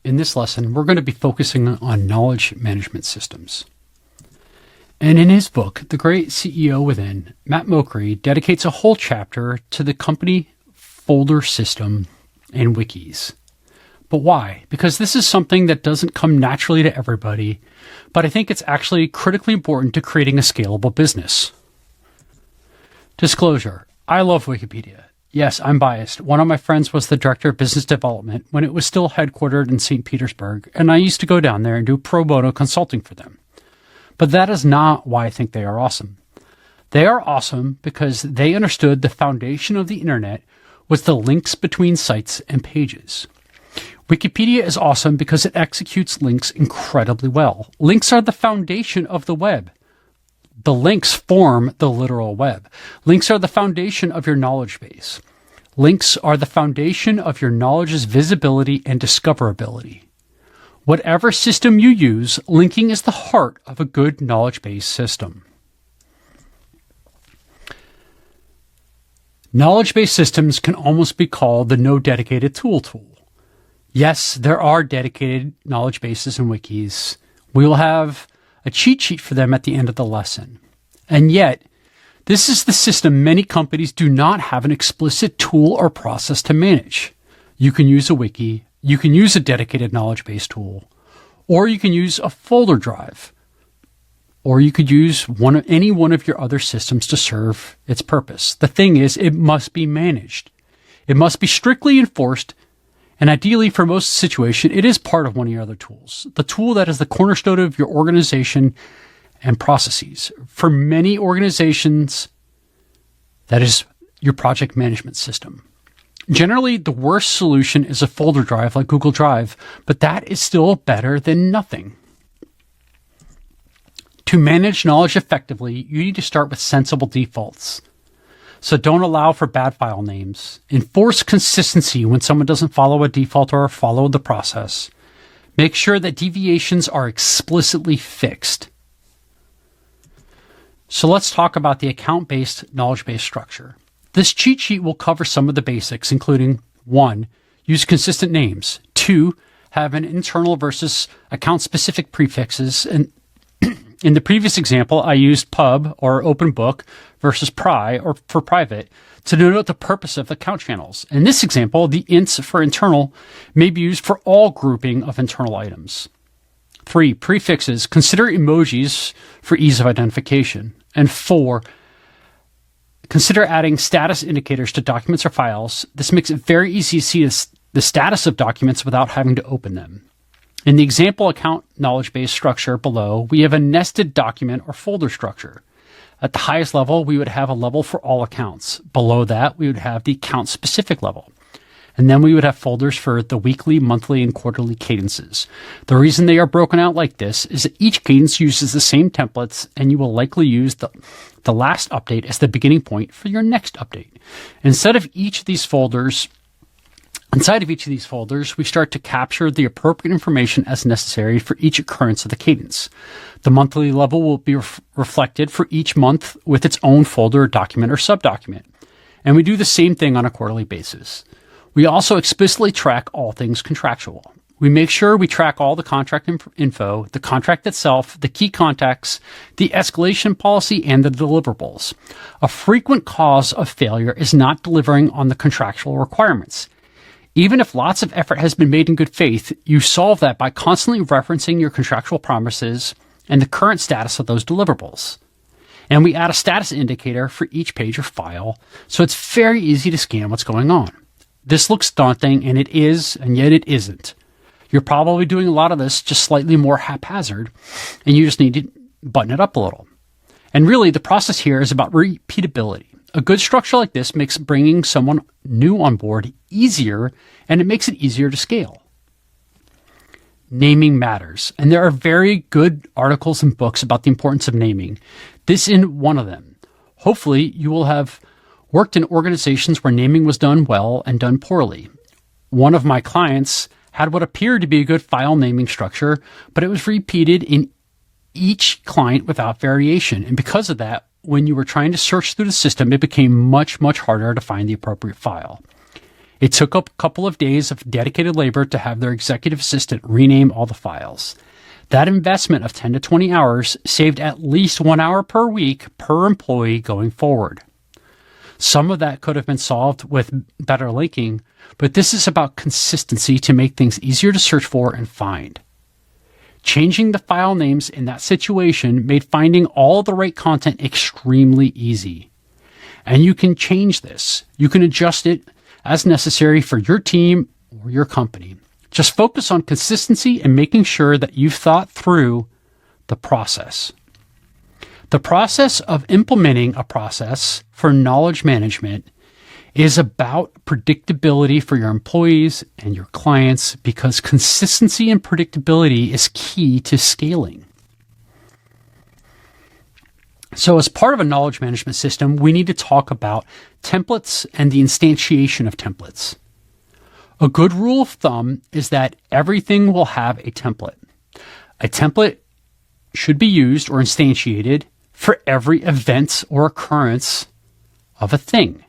In this lesson, we're going to be focusing on knowledge management systems. And in his book, The Great CEO Within, Matt Mochrie dedicates a whole chapter to the company folder system and wikis. But why? Because this is something that doesn't come naturally to everybody, but I think it's actually critically important to creating a scalable business. Disclosure, I love Wikipedia. Yes, I'm biased. One of my friends was the director of business development when it was still headquartered in St. Petersburg, and I used to go down there and do pro bono consulting for them. But that is not why I think they are awesome. They are awesome because they understood the foundation of the internet was the links between sites and pages. Wikipedia is awesome because it executes links incredibly well. Links are the foundation of the web. The links form the literal web. Links are the foundation of your knowledge base. Links are the foundation of your knowledge's visibility and discoverability. Whatever system you use, linking is the heart of a good knowledge-based system. Knowledge-based systems can almost be called the no dedicated tool. Yes, there are dedicated knowledge bases and wikis. We will have a cheat sheet for them at the end of the lesson. And yet, this is the system many companies do not have an explicit tool or process to manage. You can use a wiki, you can use a dedicated knowledge base tool, or you can use a folder drive, or you could use any one of your other systems to serve its purpose. The thing is, it must be managed. It must be strictly enforced. And ideally, for most situations, it is part of one of your other tools, the tool that is the cornerstone of your organization and processes. For many organizations, that is your project management system. Generally, the worst solution is a folder drive like Google Drive, but that is still better than nothing. To manage knowledge effectively, you need to start with sensible defaults. So don't allow for bad file names. Enforce consistency when someone doesn't follow a default or follow the process. Make sure that deviations are explicitly fixed. So let's talk about the account-based knowledge-based structure. This cheat sheet will cover some of the basics, including 1. Use consistent names. 2. Have an internal versus account-specific prefixes. And in the previous example, I used pub or open book versus pri or for private to denote the purpose of the account channels. In this example, the ints for internal may be used for all grouping of internal items. 3. Prefixes. Consider emojis for ease of identification. And 4. Consider adding status indicators to documents or files. This makes it very easy to see the status of documents without having to open them. In the example account knowledge-based structure below, we have a nested document or folder structure. At the highest level, we would have a level for all accounts. Below that, we would have the account-specific level. And then we would have folders for the weekly, monthly, and quarterly cadences. The reason they are broken out like this is that each cadence uses the same templates, and you will likely use the last update as the beginning point for your next update. Inside of each of these folders, we start to capture the appropriate information as necessary for each occurrence of the cadence. The monthly level will be reflected for each month with its own folder, document, or subdocument. And we do the same thing on a quarterly basis. We also explicitly track all things contractual. We make sure we track all the contract info, the contract itself, the key contacts, the escalation policy, and the deliverables. A frequent cause of failure is not delivering on the contractual requirements. Even if lots of effort has been made in good faith, you solve that by constantly referencing your contractual promises and the current status of those deliverables. And we add a status indicator for each page or file, so it's very easy to scan what's going on. This looks daunting, and it is, and yet it isn't. You're probably doing a lot of this just slightly more haphazard, and you just need to button it up a little. And really, the process here is about repeatability. A good structure like this makes bringing someone new on board easier, and it makes it easier to scale. Naming matters, and there are very good articles and books about the importance of naming. This is one of them. Hopefully, you will have worked in organizations where naming was done well and done poorly. One of my clients had what appeared to be a good file naming structure, but it was repeated in each client without variation. And because of that, when you were trying to search through the system, it became much, much harder to find the appropriate file. It took a couple of days of dedicated labor to have their executive assistant rename all the files. That investment of 10 to 20 hours saved at least 1 hour per week per employee going forward. Some of that could have been solved with better linking, but this is about consistency to make things easier to search for and find. Changing the file names in that situation made finding all the right content extremely easy. And you can change this. You can adjust it as necessary for your team or your company. Just focus on consistency and making sure that you've thought through the process. The process of implementing a process for knowledge management is about predictability for your employees and your clients, because consistency and predictability is key to scaling. So as part of a knowledge management system, we need to talk about templates and the instantiation of templates. A good rule of thumb is that everything will have a template. A template should be used or instantiated for every event or occurrence of a thing.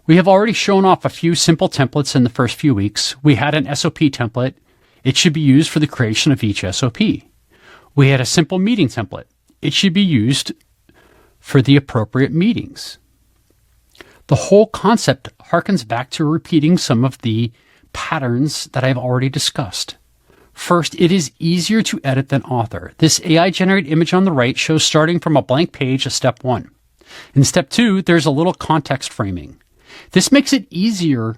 We have already shown off a few simple templates in the first few weeks. We had an SOP template. It should be used for the creation of each SOP. We had a simple meeting template. It should be used for the appropriate meetings. The whole concept harkens back to repeating some of the patterns that I've already discussed. First, it is easier to edit than author. This AI-generated image on the right shows starting from a blank page as step 1. In step 2, there's a little context framing. This makes it easier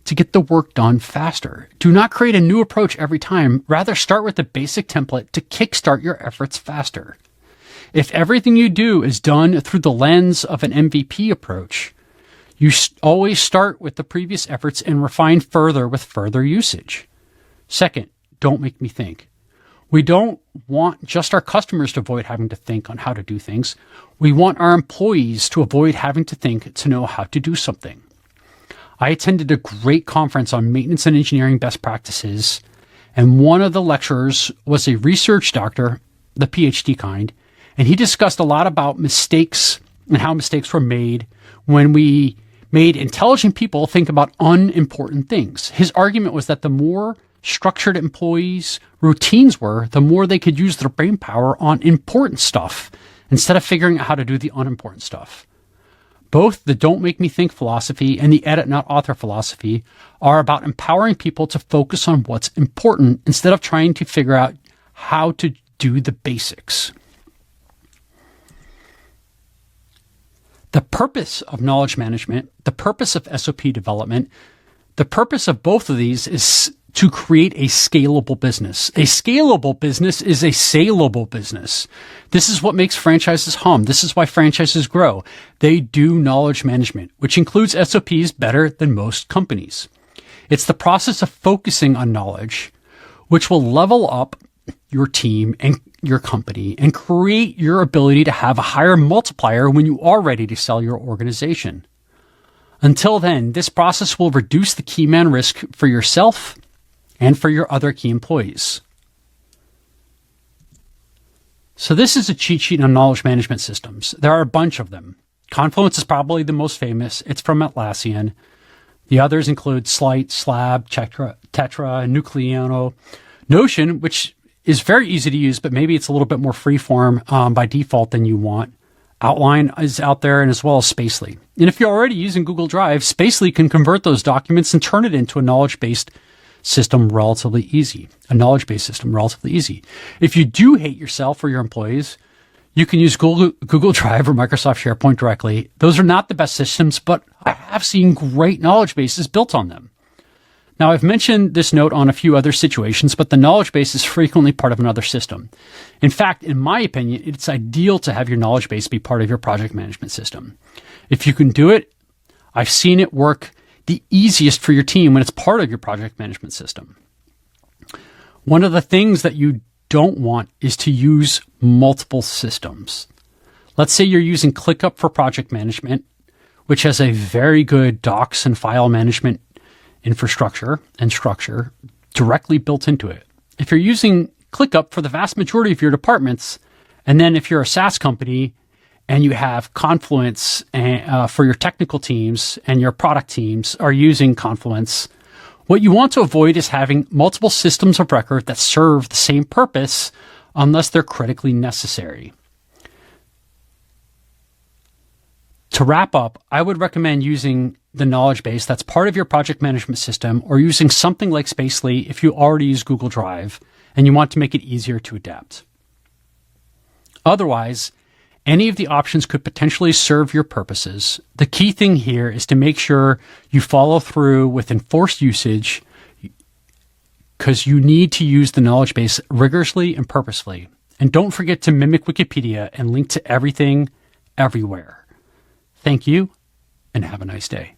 to get the work done faster. Do not create a new approach every time. Rather, start with the basic template to kickstart your efforts faster. If everything you do is done through the lens of an MVP approach, you always start with the previous efforts and refine further with further usage. Second, don't make me think. We don't want just our customers to avoid having to think on how to do things. We want our employees to avoid having to think to know how to do something. I attended a great conference on maintenance and engineering best practices, and one of the lecturers was a research doctor, the PhD kind, and he discussed a lot about mistakes and how mistakes were made when we made intelligent people think about unimportant things. His argument was that the more structured employees' routines were, the more they could use their brain power on important stuff instead of figuring out how to do the unimportant stuff. Both the don't make me think philosophy and the edit not author philosophy are about empowering people to focus on what's important instead of trying to figure out how to do the basics. The purpose of knowledge management, the purpose of SOP development, the purpose of both of these is to create a scalable business. A scalable business is a saleable business. This is what makes franchises hum. This is why franchises grow. They do knowledge management, which includes SOPs better than most companies. It's the process of focusing on knowledge, which will level up your team and your company and create your ability to have a higher multiplier when you are ready to sell your organization. Until then, this process will reduce the key man risk for yourself and for your other key employees. So this is a cheat sheet on knowledge management systems. There are a bunch of them. Confluence is probably the most famous. It's from Atlassian. The others include Slight, Slab, Tetra, and Nucleano. Notion, which is very easy to use, but maybe it's a little bit more freeform by default than you want. Outline is out there, and as well as Spacely. And if you're already using Google Drive, Spacely can convert those documents and turn it into a knowledge-based system relatively easy. A knowledge-based system relatively easy. If you do hate yourself or your employees, you can use Google Drive or Microsoft SharePoint directly. Those are not the best systems, but I have seen great knowledge bases built on them. Now, I've mentioned this note on a few other situations, but the knowledge base is frequently part of another system. In fact, in my opinion, it's ideal to have your knowledge base be part of your project management system. If you can do it, I've seen it work the easiest for your team when it's part of your project management system. One of the things that you don't want is to use multiple systems. Let's say you're using ClickUp for project management, which has a very good docs and file management infrastructure and structure directly built into it. If you're using ClickUp for the vast majority of your departments, and then if you're a SaaS company and you have Confluence for your technical teams and your product teams are using Confluence, what you want to avoid is having multiple systems of record that serve the same purpose unless they're critically necessary. To wrap up, I would recommend using the knowledge base that's part of your project management system, or using something like Spacely if you already use Google Drive and you want to make it easier to adapt. Otherwise, any of the options could potentially serve your purposes. The key thing here is to make sure you follow through with enforced usage, because you need to use the knowledge base rigorously and purposefully. And don't forget to mimic Wikipedia and link to everything, everywhere. Thank you, and have a nice day.